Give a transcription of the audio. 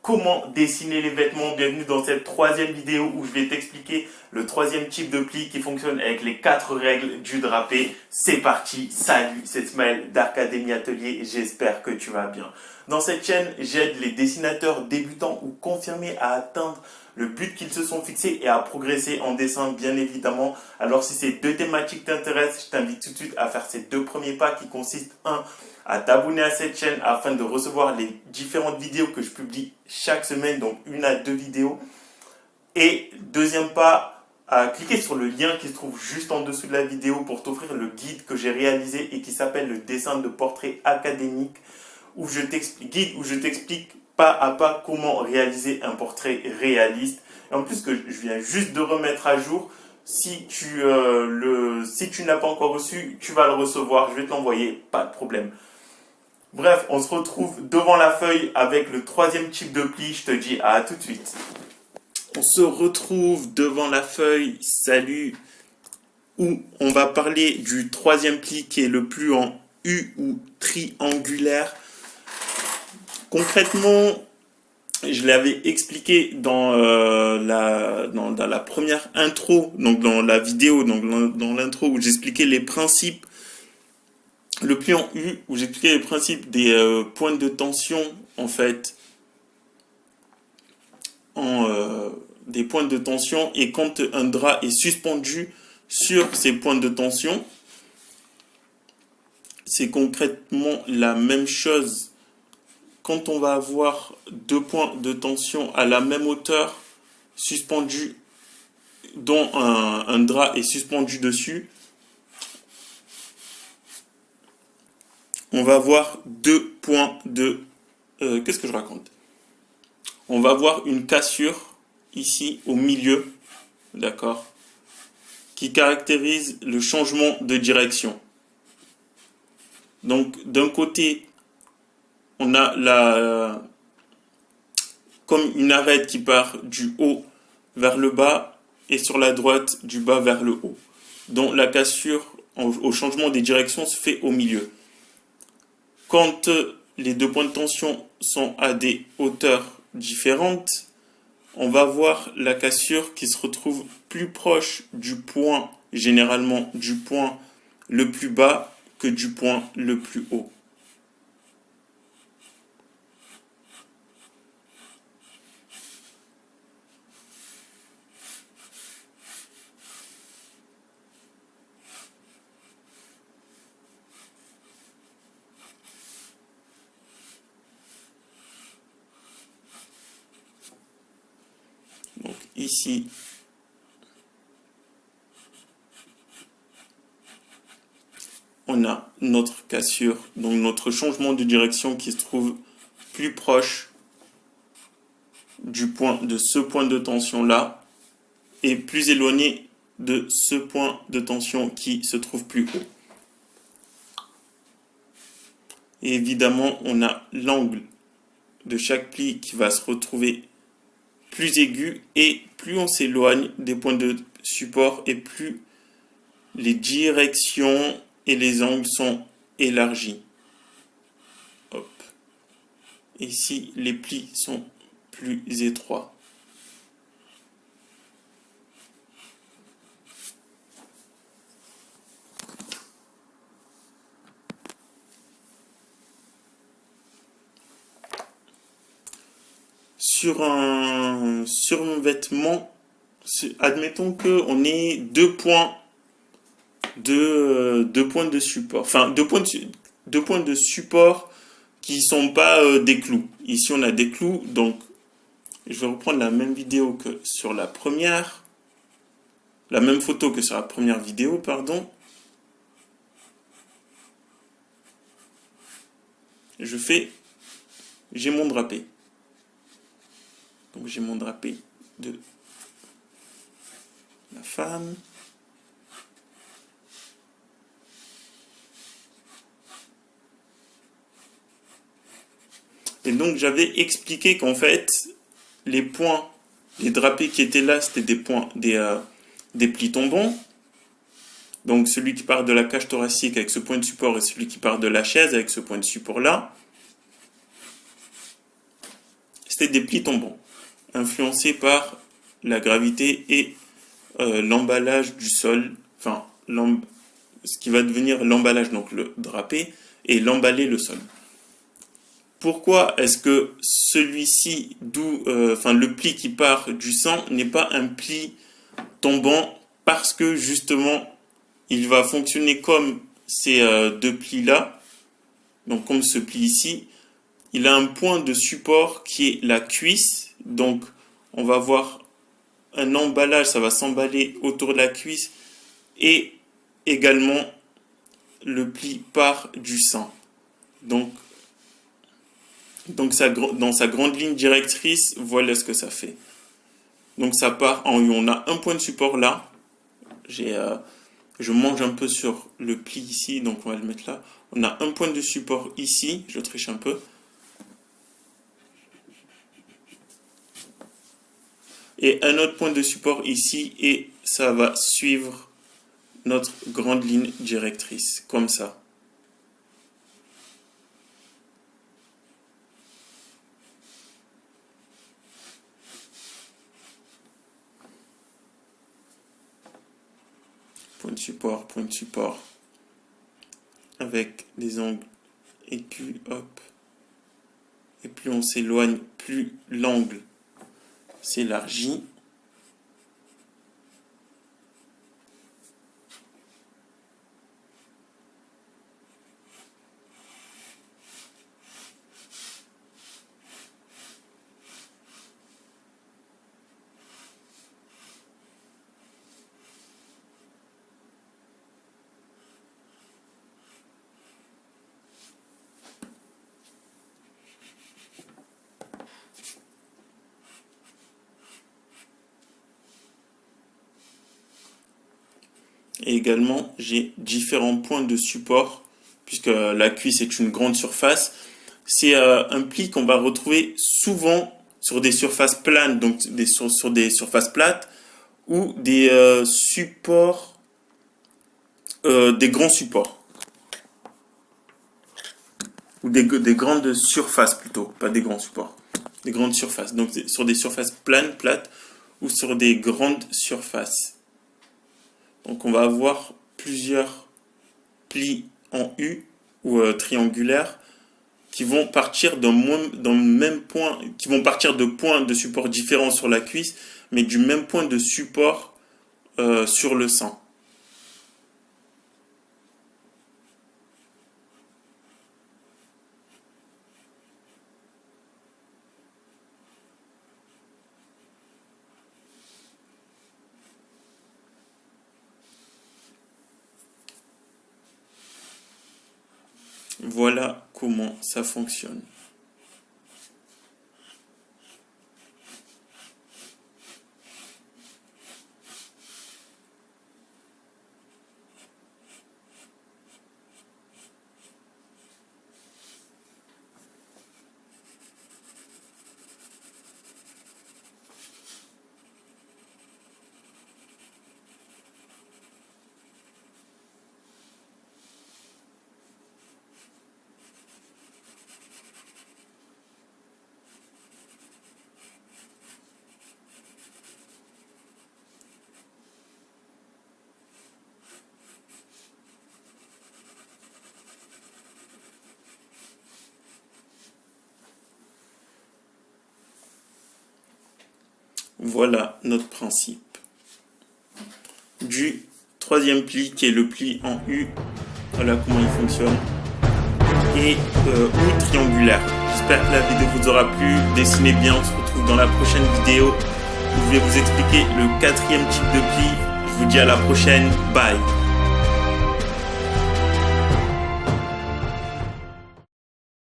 comment dessiner les vêtements. Bienvenue dans cette troisième vidéo où je vais t'expliquer le troisième type de pli qui fonctionne avec les 4 règles du drapé. C'est parti, salut, c'est Smaël d'Arcademy Atelier et j'espère que tu vas bien. Dans cette chaîne, j'aide les dessinateurs débutants ou confirmés à atteindre le but qu'ils se sont fixés et à progresser en dessin, bien évidemment. Alors si ces deux thématiques t'intéressent, je t'invite tout de suite à faire ces 2 premiers pas qui consistent, 1, à t'abonner à cette chaîne afin de recevoir les différentes vidéos que je publie chaque semaine, donc 1 à 2 vidéos. Et deuxième pas, à cliquer sur le lien qui se trouve juste en dessous de la vidéo pour t'offrir le guide que j'ai réalisé et qui s'appelle le dessin de portrait académique, où je t'explique pas à pas comment réaliser un portrait réaliste. Et en plus que je viens juste de remettre à jour, si tu n'as pas encore reçu, tu vas le recevoir, je vais te l'envoyer, pas de problème. Bref, on se retrouve devant la feuille avec le troisième type de pli, je te dis à tout de suite. On se retrouve devant la feuille, salut, où on va parler du troisième pli qui est le pli en U ou triangulaire. Concrètement, je l'avais expliqué dans la première intro, donc dans la vidéo, donc dans l'intro où j'expliquais les principes, le pli en U, où j'expliquais les principes des points de tension, en fait, des points de tension, et quand un drap est suspendu sur ces points de tension, c'est concrètement la même chose. Quand on va avoir 2 points de tension à la même hauteur, suspendus, dont un drap est suspendu dessus, on va avoir 2 points de... qu'est-ce que je raconte? On va avoir une cassure ici au milieu, d'accord, qui caractérise le changement de direction. Donc d'un côté, on a comme une arête qui part du haut vers le bas et sur la droite du bas vers le haut. Donc la cassure au changement des directions se fait au milieu. Quand les 2 points de tension sont à des hauteurs différentes, on va voir la cassure qui se retrouve plus proche du point, généralement du point le plus bas que du point le plus haut. Donc ici, on a notre cassure, donc notre changement de direction qui se trouve plus proche de ce point de tension là et plus éloigné de ce point de tension qui se trouve plus haut. Et évidemment, on a l'angle de chaque pli qui va se retrouver plus aigu, et plus on s'éloigne des points de support et plus les directions et les angles sont élargis. Hop. Ici, les plis sont plus étroits. Sur un vêtement, admettons qu'on ait 2 points de support, enfin 2 points de support qui sont pas des clous. Ici on a des clous, donc je vais reprendre la même vidéo que sur la première, la même photo que sur la première vidéo, pardon. J'ai mon drapé. Donc j'ai mon drapé de la femme. Et donc j'avais expliqué qu'en fait, les drapés qui étaient là, c'était des plis tombants. Donc celui qui part de la cage thoracique avec ce point de support et celui qui part de la chaise avec ce point de support là. c'était des plis tombants, influencés par la gravité et l'emballage du sol, enfin, ce qui va devenir l'emballage, donc le drapé, et l'emballer le sol. Pourquoi est-ce que celui-ci, le pli qui part du sang, n'est pas un pli tombant? Parce que justement, il va fonctionner comme ces deux plis-là, donc comme ce pli ici. Il a un point de support qui est la cuisse, donc on va voir un emballage, ça va s'emballer autour de la cuisse, et également le pli part du sang. Donc dans sa grande ligne directrice, voilà ce que ça fait. Donc ça part en U. On a un point de support là. Je mange un peu sur le pli ici, donc on va le mettre là. On a un point de support ici, je triche un peu. Et un autre point de support ici, et ça va suivre notre grande ligne directrice, comme ça. Point de support, avec des angles aigus, hop. Et plus on s'éloigne, plus l'angle s'élargit. Et également, j'ai différents points de support, puisque la cuisse est une grande surface. C'est un pli qu'on va retrouver souvent sur des surfaces planes, donc sur des surfaces plates, ou des supports, des grands supports. Ou des grandes surfaces plutôt, pas des grands supports. Des grandes surfaces, donc sur des surfaces plates, ou sur des grandes surfaces. Donc on va avoir plusieurs plis en U ou triangulaires qui vont partir d'un même point, qui vont partir de points de support différents sur la cuisse, mais du même point de support sur le sang. Voilà comment ça fonctionne. Voilà notre principe du troisième pli qui est le pli en U. Voilà comment il fonctionne. Et ou triangulaire. J'espère que la vidéo vous aura plu. Dessinez bien, on se retrouve dans la prochaine vidéo où je vais vous expliquer le quatrième type de pli. Je vous dis à la prochaine. Bye.